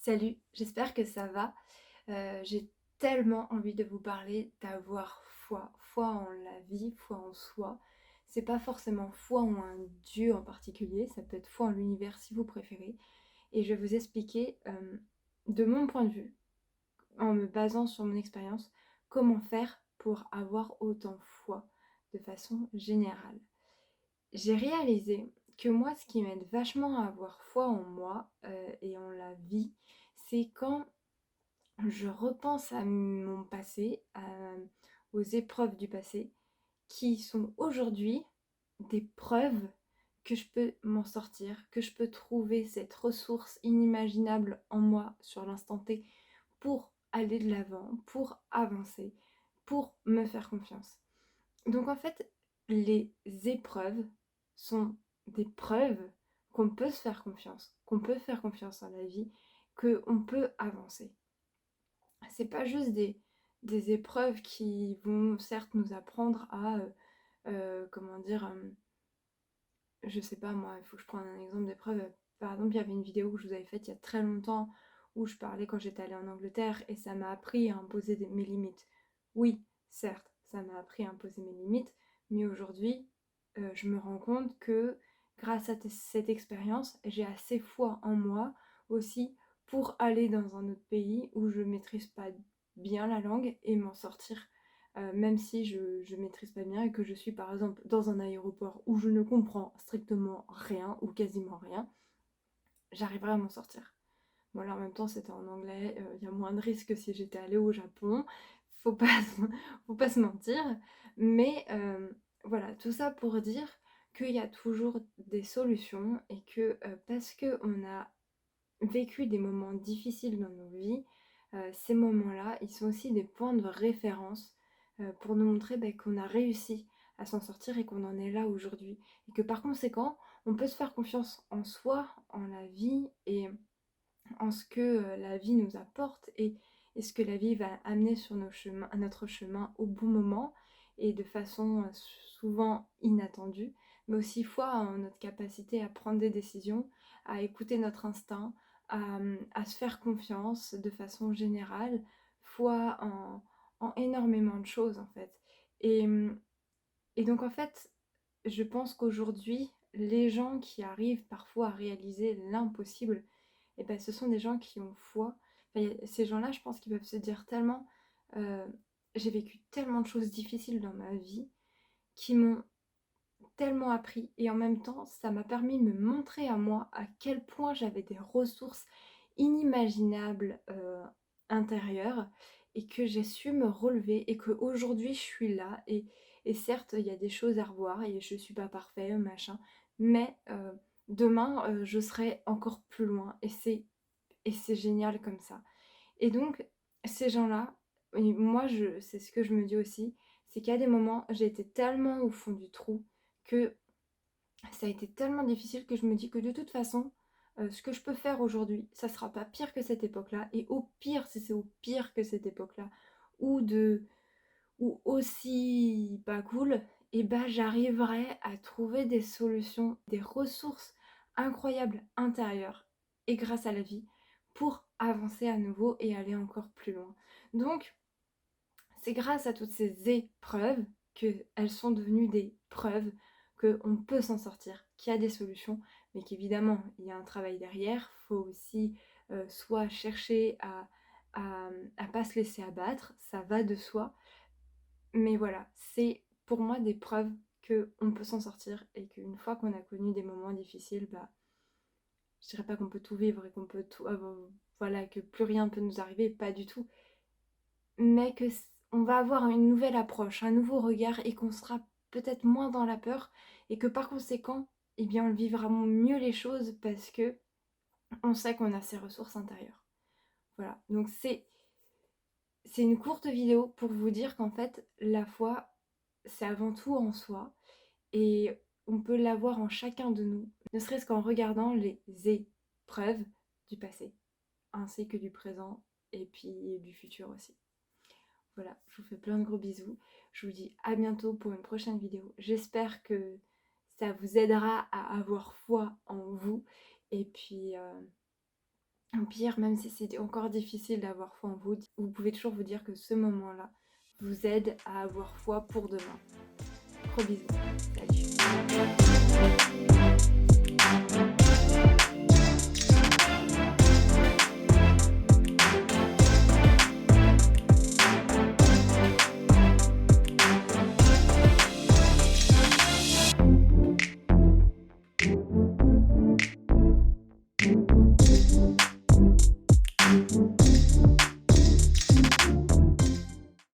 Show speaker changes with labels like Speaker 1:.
Speaker 1: Salut, j'espère que ça va. J'ai tellement envie de vous parler d'avoir foi. Foi en la vie, foi en soi. C'est pas forcément foi en un dieu en particulier, ça peut être foi en l'univers si vous préférez. Et je vais vous expliquer de mon point de vue, en me basant sur mon expérience, comment faire pour avoir autant foi de façon générale. J'ai réalisé que moi, ce qui m'aide vachement à avoir foi en moi et en la vie, c'est quand je repense à mon passé, aux épreuves du passé, qui sont aujourd'hui des preuves que je peux m'en sortir, que je peux trouver cette ressource inimaginable en moi sur l'instant T pour aller de l'avant, pour avancer, pour me faire confiance. Donc en fait, les épreuves sont des preuves qu'on peut se faire confiance, qu'on peut faire confiance en la vie, qu'on peut avancer. C'est pas juste des épreuves qui vont certes nous apprendre à, comment dire, je sais pas moi, il faut que je prenne un exemple d'épreuve. Par exemple, il y avait une vidéo que je vous avais faite il y a très longtemps où je parlais quand j'étais allée en Angleterre et ça m'a appris à imposer mes limites. Oui, certes, ça m'a appris à imposer mes limites, mais aujourd'hui, je me rends compte que grâce à cette expérience, j'ai assez foi en moi aussi pour aller dans un autre pays où je maîtrise pas bien la langue et m'en sortir même si je maîtrise pas bien et que je suis par exemple dans un aéroport où je ne comprends strictement rien ou quasiment rien, j'arriverai à m'en sortir. Bon là en même temps c'était en anglais, il y a moins de risques que si j'étais allée au Japon, faut pas, faut pas se mentir, mais voilà, tout ça pour dire qu'il y a toujours des solutions et que parce qu'on a vécu des moments difficiles dans nos vies, ces moments-là, ils sont aussi des points de référence pour nous montrer qu'on a réussi à s'en sortir et qu'on en est là aujourd'hui. Et que par conséquent, on peut se faire confiance en soi, en la vie et en ce que la vie nous apporte et ce que la vie va amener sur nos chemins, à notre chemin au bon moment et de façon souvent inattendue, mais aussi foi en notre capacité à prendre des décisions, à écouter notre instinct, à se faire confiance de façon générale, foi en énormément de choses en fait. Et, et donc en fait, je pense qu'aujourd'hui, les gens qui arrivent parfois à réaliser l'impossible, et ben, ce sont des gens qui ont foi. Enfin, ces gens-là, je pense qu'ils peuvent se dire tellement, euh, j'ai vécu tellement de choses difficiles dans ma vie qui m'ont tellement appris et en même temps, ça m'a permis de me montrer à moi à quel point j'avais des ressources inimaginables intérieures et que j'ai su me relever et qu'aujourd'hui je suis là et certes il y a des choses à revoir et je suis pas parfait machin mais demain je serai encore plus loin et c'est génial comme ça et donc ces gens-là et moi c'est ce que je me dis aussi c'est qu'à des moments j'ai été tellement au fond du trou que ça a été tellement difficile que je me dis que de toute façon, ce que je peux faire aujourd'hui, ça sera pas pire que cette époque-là. Et au pire, si c'est au pire que cette époque-là, ou ou aussi pas cool, et ben j'arriverai à trouver des solutions, des ressources incroyables intérieures, et grâce à la vie, pour avancer à nouveau et aller encore plus loin. Donc, c'est grâce à toutes ces épreuves qu'elles sont devenues des preuves qu'on peut s'en sortir, qu'il y a des solutions, mais qu'évidemment, il y a un travail derrière. Il faut aussi soit chercher à pas se laisser abattre, ça va de soi. Mais voilà, c'est pour moi des preuves qu'on peut s'en sortir et qu'une fois qu'on a connu des moments difficiles, bah, je dirais pas qu'on peut tout vivre et qu'on peut tout... voilà, que plus rien peut nous arriver, pas du tout mais on va avoir une nouvelle approche, un nouveau regard et qu'on sera peut-être moins dans la peur et que par conséquent, eh bien, on vivra mieux les choses parce que on sait qu'on a ses ressources intérieures. Voilà, donc c'est une courte vidéo pour vous dire qu'en fait, la foi, c'est avant tout en soi et on peut l'avoir en chacun de nous, ne serait-ce qu'en regardant les épreuves du passé, ainsi que du présent et puis du futur aussi. Voilà, je vous fais plein de gros bisous. Je vous dis à bientôt pour une prochaine vidéo. J'espère que ça vous aidera à avoir foi en vous. Et puis pire, même si c'est encore difficile d'avoir foi en vous, vous pouvez toujours vous dire que ce moment-là vous aide à avoir foi pour demain. Gros bisous. Salut.